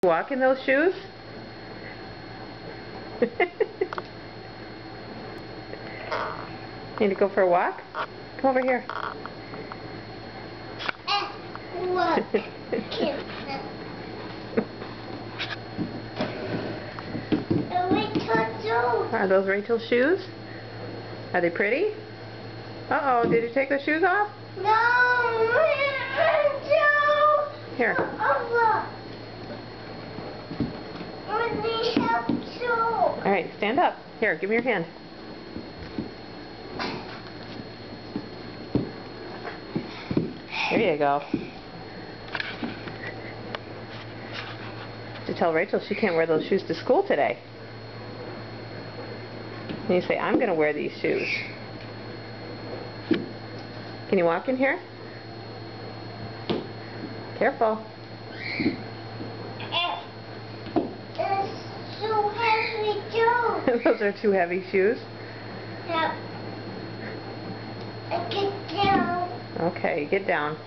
Walk in those shoes? Need to go for a walk? Come over here. Are those Rachel's shoes? Are they pretty? Uh-oh, did you take the shoes off? No! Here. Alright, stand up. Here, give me your hand. There you go. To tell Rachel she can't wear those shoes to school today. And you say, I'm going to wear these shoes. Can you walk in here? Careful. It's so heavy too. Those are too heavy shoes. Yeah. Get down. Okay, get down.